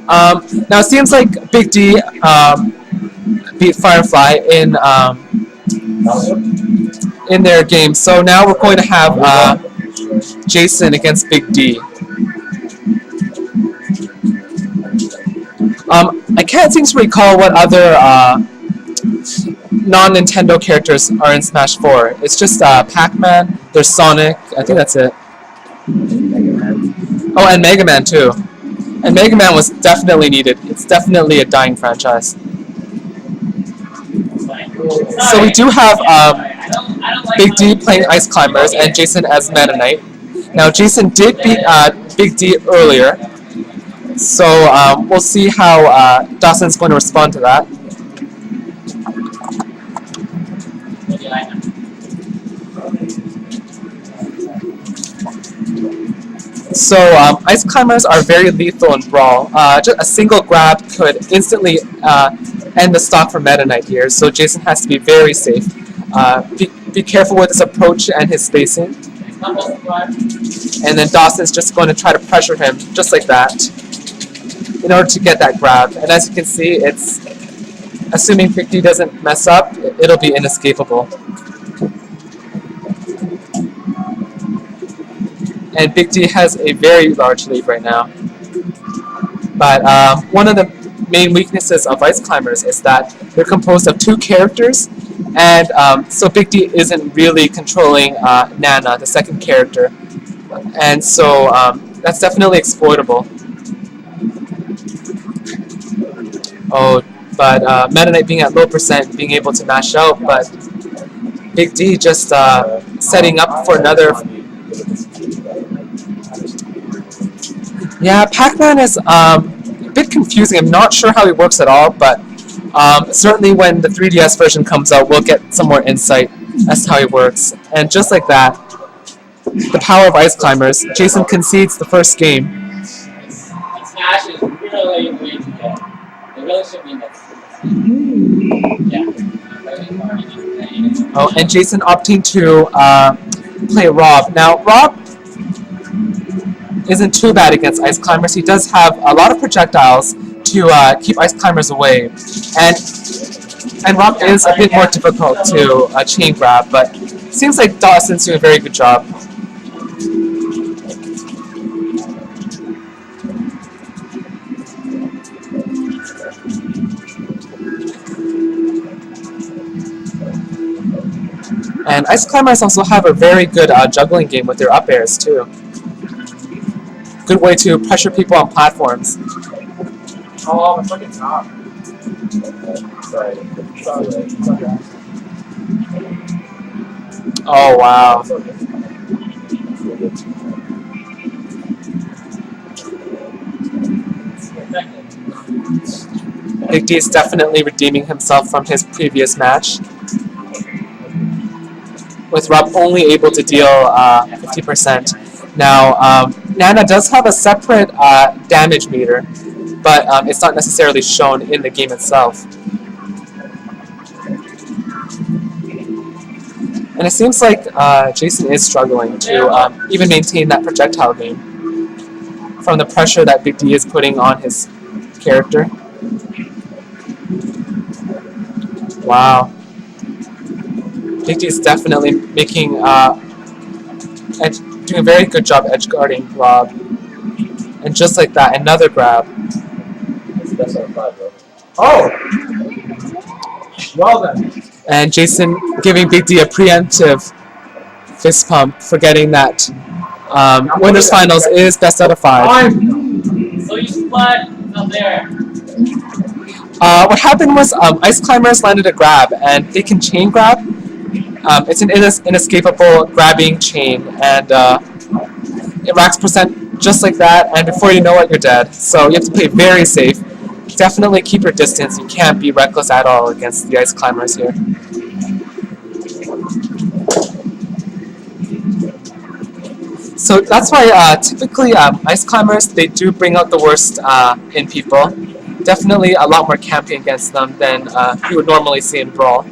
Now it seems like Big D beat Firefly in their game. So now we're going to have Jason against Big D. I can't seem to recall what other non-Nintendo characters are in Smash 4. It's just Pac-Man, there's Sonic, I think that's it. Oh, and Mega Man too. And Mega Man was definitely needed. It's definitely a dying franchise. So we do have Big D playing Ice Climbers and Jason as Meta Knight. Now Jason did beat Big D earlier, so we'll see how Dawson's going to respond to that. So Ice Climbers are very lethal in Brawl. Just a single grab could instantly end the stock for Meta Knight here, so Jason has to be very safe. Be careful with his approach and his spacing. And then Dawson's just going to try to pressure him, just like that, in order to get that grab. And as you can see, it's assuming Big D doesn't mess up, it'll be inescapable. And Big D has a very large lead right now. But one of the main weaknesses of Ice Climbers is that they're composed of two characters, and so Big D isn't really controlling Nana, the second character, and so that's definitely exploitable. Oh, but Meta Knight being at low percent, being able to mash out, but Big D just setting up for another. Yeah, Pac-Man is a bit confusing. I'm not sure how he works at all, but certainly when the 3DS version comes out, we'll get some more insight as to how he works. And just like that, the power of Ice Climbers, Jason concedes the first game. Smash is really way too good. It really should be next. Yeah. Oh, and Jason opting to play Rob. Now, Rob isn't too bad against Ice Climbers. He does have a lot of projectiles to keep Ice Climbers away, and Rob is a bit more difficult to chain grab, but it seems like Dawson's doing a very good job. And Ice Climbers also have a very good juggling game with their up airs too. Good way to pressure people on platforms. Oh, my fucking top. Sorry. Oh, wow. Big D is definitely redeeming himself from his previous match, with Rob only able to deal 50%. Now, Nana does have a separate damage meter, but it's not necessarily shown in the game itself. And it seems like Jason is struggling to even maintain that projectile game from the pressure that Big D is putting on his character. Wow. Big D is definitely making doing a very good job edge guarding Rob. And just like that, another grab. That's on 5, bro. Oh! Well then. And Jason giving Big D a preemptive fist pump, forgetting that Winners Finals is best out of 5. So you split up there. What happened was Ice Climbers landed a grab, and they can chain grab. It's an inescapable grabbing chain, and it racks percent just like that, and before you know it, you're dead. So you have to play very safe. Definitely keep your distance. You can't be reckless at all against the Ice Climbers here. So that's why typically Ice Climbers, they do bring out the worst in people. Definitely a lot more camping against them than you would normally see in Brawl.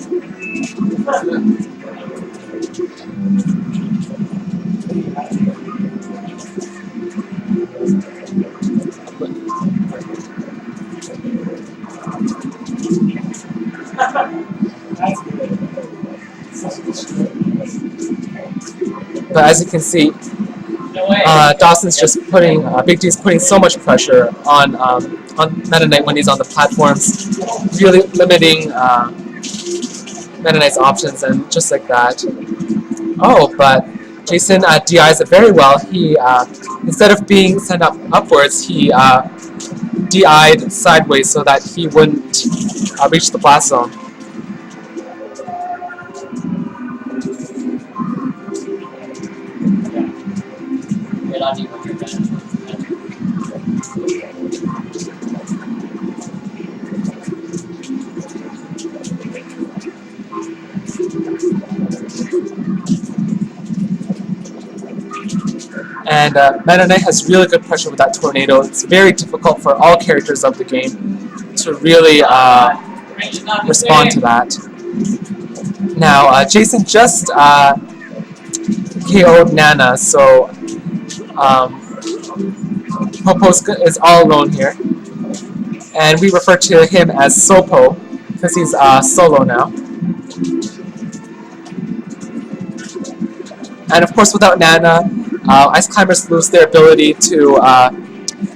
But as you can see, No way. Dawson's just putting, Big D's putting so much pressure on Meta Knight when he's on the platforms, really limiting Meta Knight's options and just like that. Oh, but Jason DIs it very well. He, instead of being sent upwards, he DI'd sideways so that he wouldn't reach the blast zone. Get on you when you're done. And Meta Knight has really good pressure with that tornado. It's very difficult for all characters of the game to really respond to that. Now, Jason just KO'd Nana, so Popo's is all alone here. And we refer to him as Sopo, because he's solo now. And of course, without Nana, Ice Climbers lose their ability to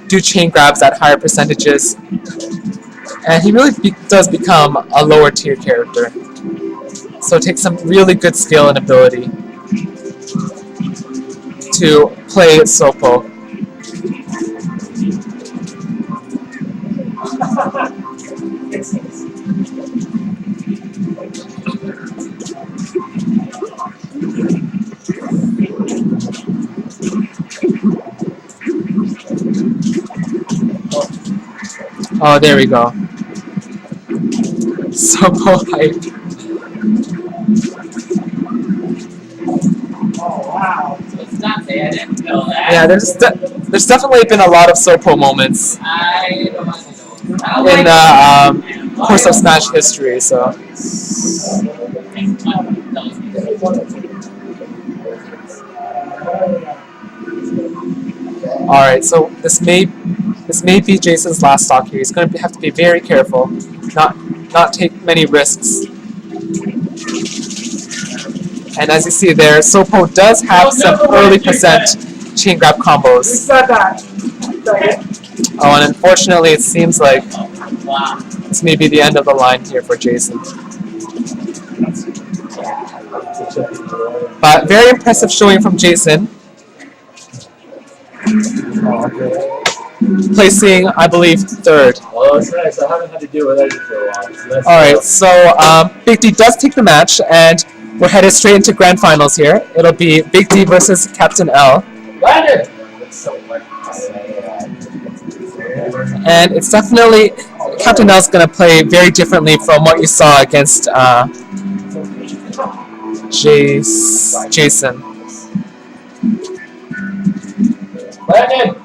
do chain grabs at higher percentages. And he really does become a lower tier character. So it takes some really good skill and ability to play Sopo. Oh, there we go. Sopo hype. Oh wow. It's not there, I didn't know that. Yeah, there's definitely been a lot of Sopo moments I don't want to know. in the course of Smash history. So, all right. So this may be Jason's last stock here. He's going to have to be very careful, not take many risks. And as you see there, Sopo does have some early percent chain grab combos. Oh, and unfortunately, it seems like this may be the end of the line here for Jason. But very impressive showing from Jason. Placing, I believe, third. Oh, that's nice. I haven't had to deal with that for a while. So that's Alright, so Big D does take the match, and we're headed straight into grand finals here. It'll be Big D versus Captain L. Landon! And it's definitely, Captain L's going to play very differently from what you saw against Jason. Landon!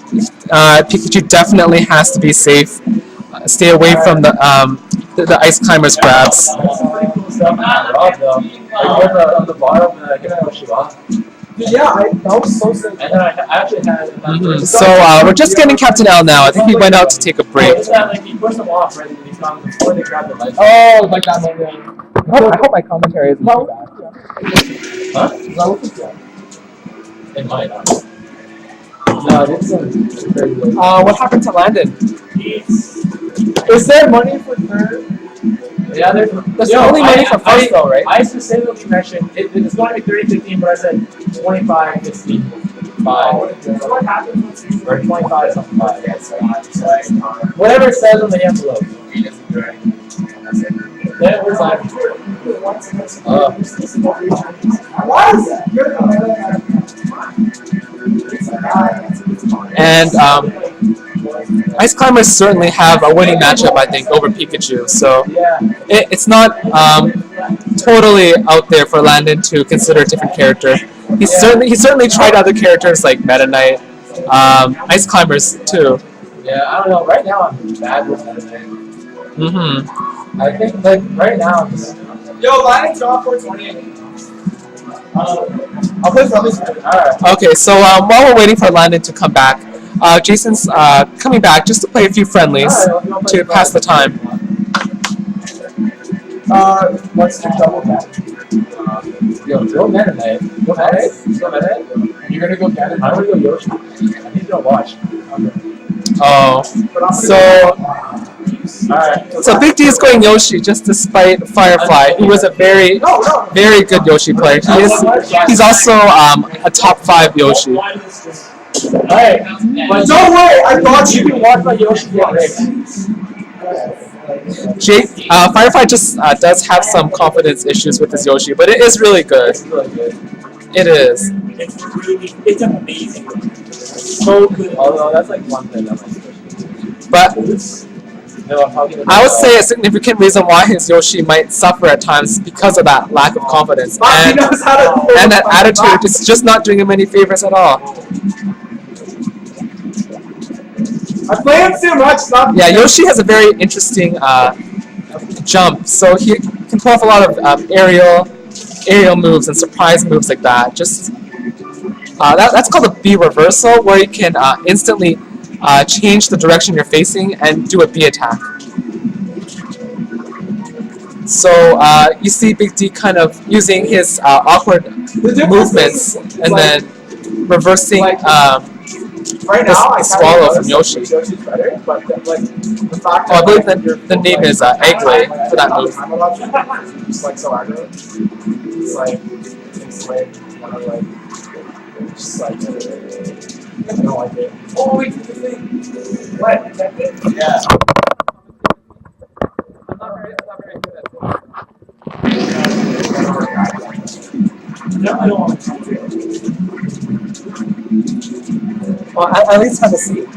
Pikachu definitely has to be safe. Stay away from the Ice Climbers grabs. Pretty cool stuff on though. On the bottom, and I can push you off. Yeah, that was so sick. And then I actually had. So we're just getting Captain L now. I think he went out to take a break. It's not like he pushed them off right, and he's gone before they grab the light. Oh, like that moment. I hope my commentary isn't too bad. Huh? It might not. No, it's crazy. What happened to Landon? Is there money for third? Yeah, there's only money for first though, right? I specifically mentioned it's going to be 30-15, but I said 25-15. What happens Or 25 something 5. Whatever it says on the envelope. That was like. Why is that? And Ice Climbers certainly have a winning matchup, I think, over Pikachu. So Yeah. it's not totally out there for Landon to consider a different character. He certainly tried other characters like Meta Knight, Ice Climbers too. Yeah, I don't know. Right now I'm bad with that. Mm-hmm. I think like right now I'm just. Yo, Lions draw 428. I'll play for this. Alright. Okay, so while we're waiting for Landon to come back, Jason's coming back just to play a few friendlies to pass the time. Let's do double back. Yo, go Meta Knight. Go Meta Knight. Go Meta Knight. You're gonna go get it? I want to go Yoshi. I need to watch. Oh, so Alright. so Big D is going Yoshi just despite Firefly, who was a very good Yoshi player. He's also a top 5 Yoshi. Alright. Don't worry, I thought You you. can watch my Yoshi get rigged. Firefly just does have some confidence issues with his Yoshi, but it is really good. It's really good. It is. It's amazing. So good. Although that's like one thing that might But No, I'm talking about I would say a significant reason why his Yoshi might suffer at times is because of that lack of confidence. He And knows how to. that attitude is just not doing him any favors at all. I play him too much. Stop. Yeah, Yoshi has a very interesting jump, so he can pull off a lot of aerial moves and surprise moves like that. Just that's called a B reversal, where you can instantly change the direction you're facing and do a B attack. So you see Big D kind of using his awkward movements and then reversing Right now, I the swallow from Yoshi. Yoshi's better, but like the fact Oh, I believe the name is Eggley for that move. I'm allowed to just like so aggro. It's like it's like kind of like just like I don't like it. Oh wait, the thing. What? Yeah. I'm not very good at I don't want to. Well, at least have a seat.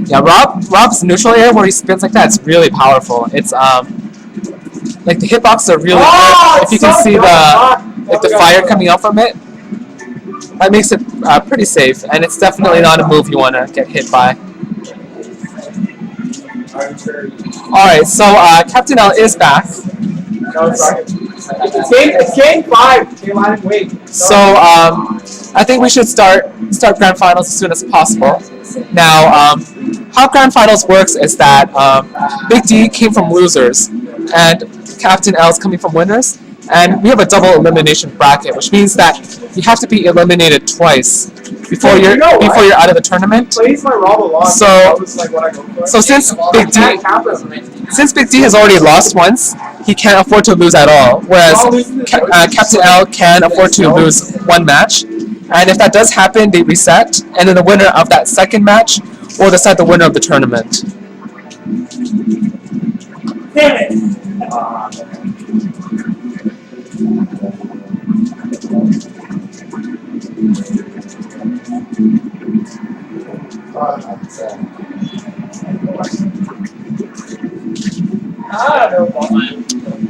Yeah, Rob's neutral air where he spins like that, it's really powerful. It's like the hitboxes are really good. If you can see the fire coming out from it, that makes it pretty safe, and it's definitely not a move you want to get hit by. Alright, so Captain L is back. No, it's game 5. K-line and wait. So I think we should start Grand Finals as soon as possible. Now, how Grand Finals works is that Big D came from losers, and Captain L is coming from winners, and we have a double elimination bracket, which means that you have to be eliminated twice before you're out of the tournament. Plays my Rob a lot. So- that was like what I go for. So since Big D has already lost once, he can't afford to lose at all. Whereas Captain L can afford to lose one match, and if that does happen, they reset, and then the winner of that second match will decide the winner of the tournament. Damn it!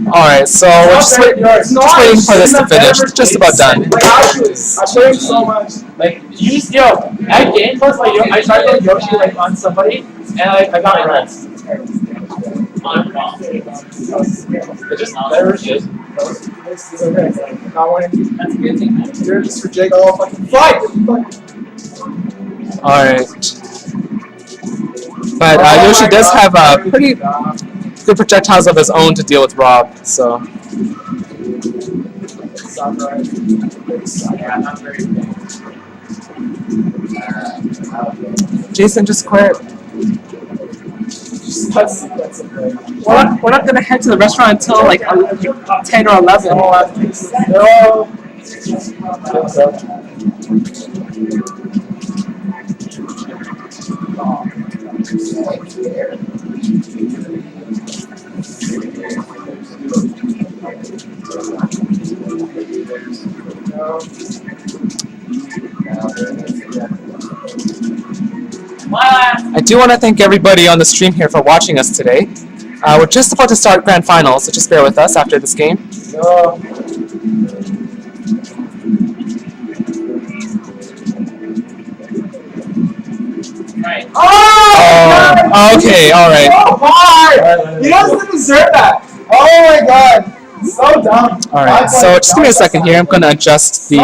Alright, so we're just waiting for this to finish. Just about done. Like actually, I played so much. Like at Game Plus, like I tried to Yoshi like on somebody, and I got runs. It just never shit. It's okay. Not winning. That's a good thing. You're just for Jake all fucking fight. Alright. But Yoshi does have pretty good projectiles of his own to deal with Rob, so. Jason, just quit. We're not gonna head to the restaurant until like 10 or 11. No. I do want to thank everybody on the stream here for watching us today. We're just about to start Grand Finals, so just bear with us after this game. No. Right. Oh, okay, alright. So hard! He doesn't deserve that! Oh my god! So dumb! Alright, so just give me a second here. I'm going to adjust the